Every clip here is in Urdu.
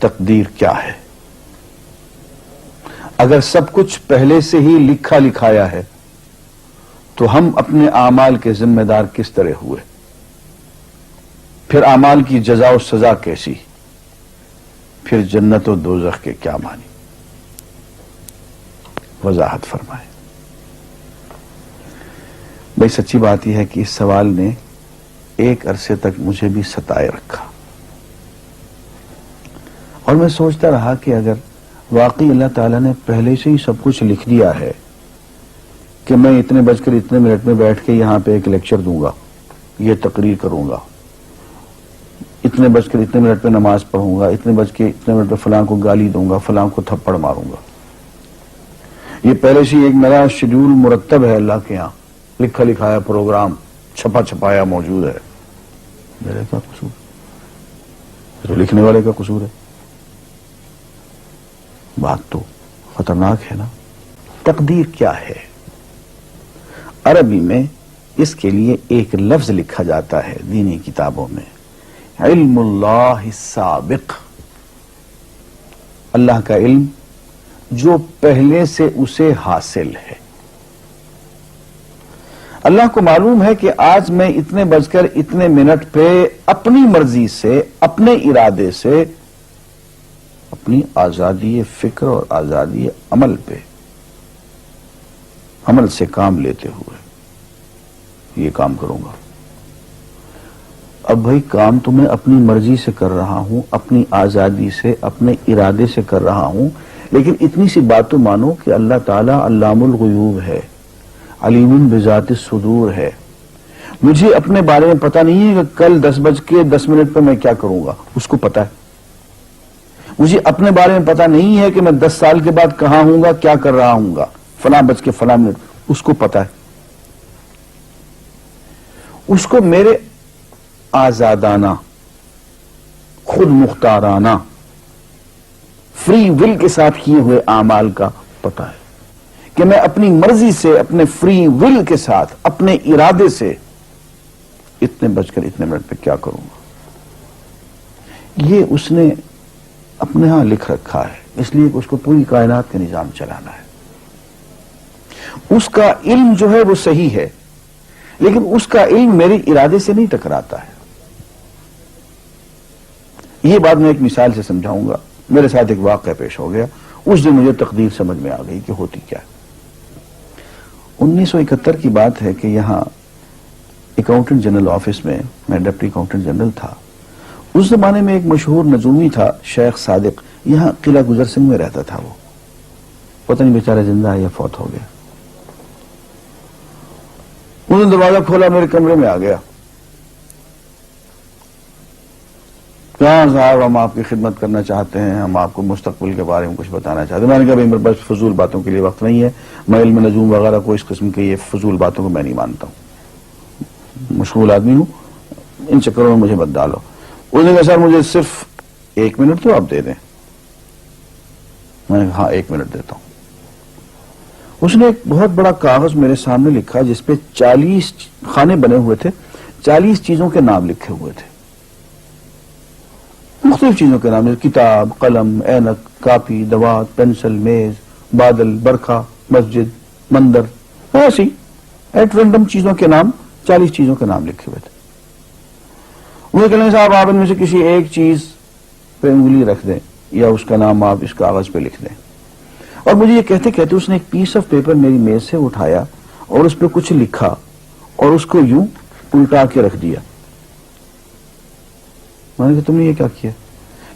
تقدیر کیا ہے؟ اگر سب کچھ پہلے سے ہی لکھا لکھایا ہے تو ہم اپنے اعمال کے ذمہ دار کس طرح ہوئے؟ پھر اعمال کی جزا و سزا کیسی؟ پھر جنت و دوزخ کے کیا معنی؟ وضاحت فرمائے۔ بھئی سچی بات یہ ہے کہ اس سوال نے ایک عرصے تک مجھے بھی ستائے رکھا، اور میں سوچتا رہا کہ اگر واقعی اللہ تعالیٰ نے پہلے سے ہی سب کچھ لکھ دیا ہے کہ میں اتنے بج کر اتنے منٹ میں بیٹھ کے یہاں پہ ایک لیکچر دوں گا، یہ تقریر کروں گا، اتنے بج کر اتنے منٹ پہ نماز پڑھوں گا، اتنے بج کے اتنے منٹ پہ فلاں کو گالی دوں گا، فلاں کو تھپڑ ماروں گا، یہ پہلے سے ایک میرا شیڈول مرتب ہے اللہ کے یہاں، لکھا لکھایا پروگرام چھپا چھپایا موجود ہے، میرے کیا قصور؟ تو لکھنے والے کا قصور ہے۔ بات تو خطرناک ہے نا۔ تقدیر کیا ہے؟ عربی میں اس کے لیے ایک لفظ لکھا جاتا ہے دینی کتابوں میں، علم اللہ السابق، اللہ کا علم جو پہلے سے اسے حاصل ہے۔ اللہ کو معلوم ہے کہ آج میں اتنے بج کر اتنے منٹ پہ اپنی مرضی سے، اپنے ارادے سے، اپنی آزادی فکر اور آزادی عمل پہ، عمل سے کام لیتے ہوئے یہ کام کروں گا۔ اب بھائی کام تو میں اپنی مرضی سے کر رہا ہوں، اپنی آزادی سے، اپنے ارادے سے کر رہا ہوں، لیکن اتنی سی بات تو مانو کہ اللہ تعالیٰ علام الغیوب ہے، علیم بذات الصدور ہے۔ مجھے اپنے بارے میں پتہ نہیں ہے کہ کل 10:10 پہ میں کیا کروں گا، اس کو پتہ ہے۔ مجھے اپنے بارے میں پتہ نہیں ہے کہ میں 10 سال کے بعد کہاں ہوں گا، کیا کر رہا ہوں گا، فلاں بج کے فلاں منٹ، اس کو پتہ ہے۔ اس کو میرے آزادانہ، خود مختارانہ، فری ول کے ساتھ کیے ہوئے اعمال کا پتہ ہے کہ میں اپنی مرضی سے، اپنے فری ول کے ساتھ، اپنے ارادے سے اتنے بج کر اتنے منٹ پہ کیا کروں گا۔ یہ اس نے اپنے ہاں لکھ رکھا ہے، اس لیے کہ اس کو پوری کائنات کا نظام چلانا ہے۔ اس کا علم جو ہے وہ صحیح ہے، لیکن اس کا علم میرے ارادے سے نہیں ٹکراتا ہے۔ یہ بات میں ایک مثال سے سمجھاؤں گا۔ میرے ساتھ ایک واقعہ پیش ہو گیا، اس دن مجھے تقدیر سمجھ میں آ گئی کہ ہوتی کیا ہے۔ 1971 کی بات ہے کہ یہاں اکاؤنٹنٹ جنرل آفس میں ڈپٹی اکاؤنٹنٹ جنرل تھا۔ اس زمانے میں ایک مشہور نجومی تھا شیخ صادق، یہاں قلعہ گزر سنگھ میں رہتا تھا۔ وہ پتہ نہیں بیچارہ زندہ ہے یا فوت ہو گیا۔ انہوں نے دروازہ کھولا، میرے کمرے میں آ گیا۔ کہاں صاحب ہم آپ کی خدمت کرنا چاہتے ہیں، ہم آپ کو مستقبل کے بارے میں کچھ بتانا چاہتے ہیں۔ میں نے کہا میرے پاس فضول باتوں کے لیے وقت نہیں ہے، میں علم نجوم وغیرہ کو، اس قسم کے یہ فضول باتوں کو میں نہیں مانتا ہوں، مشغول آدمی ہوں، ان چکروں میں مجھے مت ڈالو۔ انہوں نے کہا سر مجھے صرف 1 منٹ تو آپ دے دیں۔ میں نے کہا ہاں 1 منٹ دیتا ہوں۔ اس نے ایک بہت بڑا کاغذ میرے سامنے لکھا جس پہ 40 خانے بنے ہوئے تھے، 40 چیزوں کے نام لکھے ہوئے تھے، مختلف چیزوں کے نام، کتاب، قلم، اینک، کاپی، دوات، پینسل، میز، بادل، برکھا، مسجد، مندر، ایسی ایٹ رینڈم چیزوں کے نام، 40 چیزوں کے نام لکھے ہوئے تھے۔ انہیں کہنے صاحب آپ ان میں سے کسی ایک چیز پہ انگلی رکھ دیں یا اس کا نام آپ اس کاغذ پہ لکھ دیں۔ اور مجھے یہ کہتے کہتے اس نے ایک پیس آف پیپر میری میز سے اٹھایا اور اس پہ کچھ لکھا اور اس کو یوں الٹا کے رکھ دیا۔ میں نے کہا تم نے یہ کیا کیا؟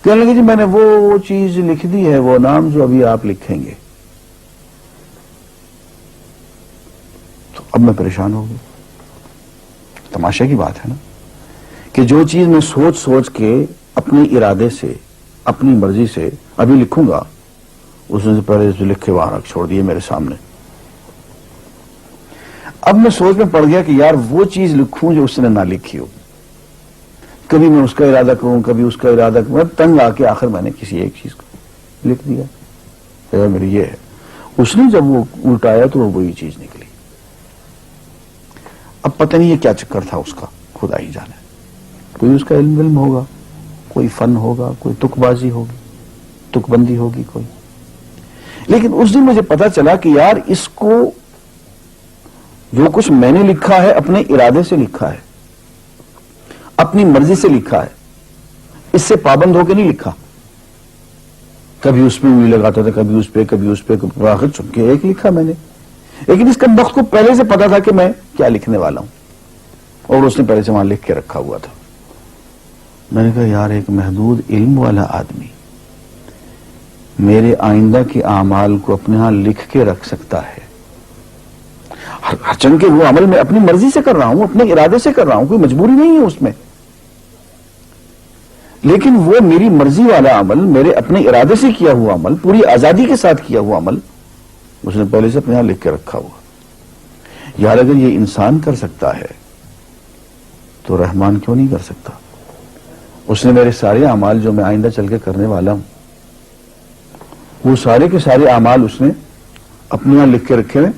کہنے لگے جی میں نے وہ چیز لکھ دی ہے، وہ نام جو ابھی آپ لکھیں گے۔ تو اب میں پریشان ہو گیا۔ تماشا کی بات ہے نا کہ جو چیز میں سوچ سوچ کے اپنے ارادے سے، اپنی مرضی سے ابھی لکھوں گا، اس نے پہلے جو لکھے وہاں رکھ چھوڑ دیے میرے سامنے۔ اب میں سوچ میں پڑ گیا کہ یار وہ چیز لکھوں جو اس نے نہ لکھی ہو، کبھی میں اس کا ارادہ کروں، کبھی اس کا ارادہ کروں، تنگ آ کے آخر میں نے کسی ایک چیز کو لکھ دیا، میری یہ ہے۔ اس نے جب وہ الٹایا تو وہ وہی چیز نکلی۔ اب پتہ نہیں یہ کیا چکر تھا اس کا، خدا ہی جانے۔ کوئی اس کا علم ہوگا، کوئی فن ہوگا، کوئی تک بازی ہوگی، تک بندی ہوگی کوئی. لیکن اس دن مجھے پتا چلا کہ یار اس کو جو کچھ میں نے لکھا ہے اپنے ارادے سے لکھا ہے, اپنی مرضی سے لکھا ہے, اس سے پابند ہو کے نہیں لکھا. کبھی اس پہ انگلی لگاتا تھا, کبھی اس پہ, کبھی اس پہ, آخر چن کے ایک لکھا میں نے. لیکن اس کمبخت کو پہلے سے پتا تھا کہ میں کیا لکھنے والا ہوں, اور اس نے پہلے سے وہاں لکھ کے رکھا ہوا تھا. میں نے کہا یار ایک محدود علم والا آدمی میرے آئندہ کے اعمال کو اپنے ہاں لکھ کے رکھ سکتا ہے, چن کے وہ عمل میں اپنی مرضی سے کر رہا ہوں, اپنے ارادے سے کر رہا ہوں, کوئی مجبوری نہیں ہے اس میں. لیکن وہ میری مرضی والا عمل, میرے اپنے ارادے سے کیا ہوا عمل, پوری آزادی کے ساتھ کیا ہوا عمل, اس نے پہلے سے اپنے یہاں لکھ کے رکھا ہوا. یار اگر یہ انسان کر سکتا ہے تو رحمان کیوں نہیں کر سکتا؟ اس نے میرے سارے اعمال جو میں آئندہ چل کے کرنے والا ہوں, وہ سارے کے سارے اعمال اس نے اپنے یہاں لکھ کے رکھے ہیں.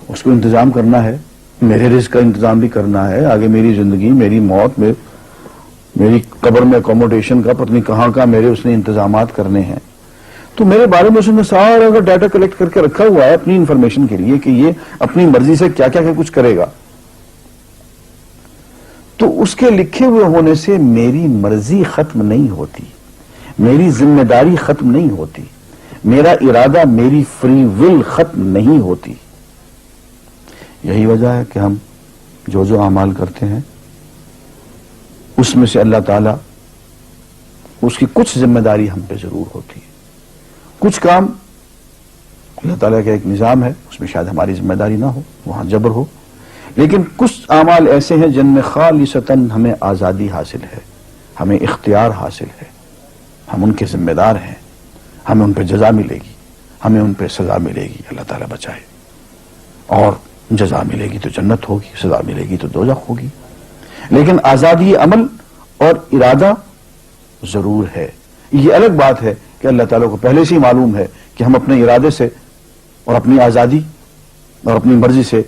اس کو انتظام کرنا ہے, میرے رزق کا انتظام بھی کرنا ہے, آگے میری زندگی, میری موت میں, میری قبر میں اکوموڈیشن کا پتہ نہیں کہاں کا میرے اس نے انتظامات کرنے ہیں. تو میرے بارے میں اس نے سارا کا ڈیٹا کلیکٹ کر کے رکھا ہوا ہے اپنی انفارمیشن کے لیے کہ یہ اپنی مرضی سے کیا کیا کچھ کرے گا. تو اس کے لکھے ہوئے ہونے سے میری مرضی ختم نہیں ہوتی, میری ذمہ داری ختم نہیں ہوتی, میرا ارادہ, میری فری ول ختم نہیں ہوتی. یہی وجہ ہے کہ ہم جو اعمال کرتے ہیں اس میں سے اللہ تعالیٰ, اس کی کچھ ذمہ داری ہم پہ ضرور ہوتی ہے. کچھ کام اللہ تعالیٰ کا ایک نظام ہے, اس میں شاید ہماری ذمہ داری نہ ہو, وہاں جبر ہو. لیکن کچھ اعمال ایسے ہیں جن میں خالصتاً ہمیں آزادی حاصل ہے, ہمیں اختیار حاصل ہے, ہم ان کے ذمہ دار ہیں, ہمیں ان پہ جزا ملے گی, ہمیں ان پہ سزا ملے گی, اللہ تعالیٰ بچائے. اور جزا ملے گی تو جنت ہوگی, سزا ملے گی تو دوزخ ہوگی. لیکن آزادی عمل اور ارادہ ضرور ہے. یہ الگ بات ہے کہ اللہ تعالیٰ کو پہلے سے ہی معلوم ہے کہ ہم اپنے ارادے سے اور اپنی آزادی اور اپنی مرضی سے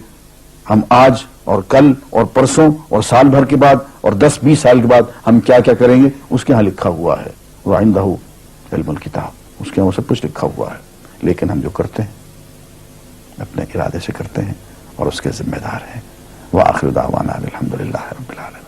ہم آج اور کل اور پرسوں اور سال بھر کے بعد اور 10-20 سال کے بعد ہم کیا کیا کریں گے, اس کے ہاں لکھا ہوا ہے. وَعِندَهُ عِلْمُ الْكِتَابِ, اس کے ہاں وہ سب کچھ لکھا ہوا ہے. لیکن ہم جو کرتے ہیں اپنے ارادے سے کرتے ہیں اور اس کے ذمہ دار ہیں. وآخر دعوانا الحمدللہ رب العالمین.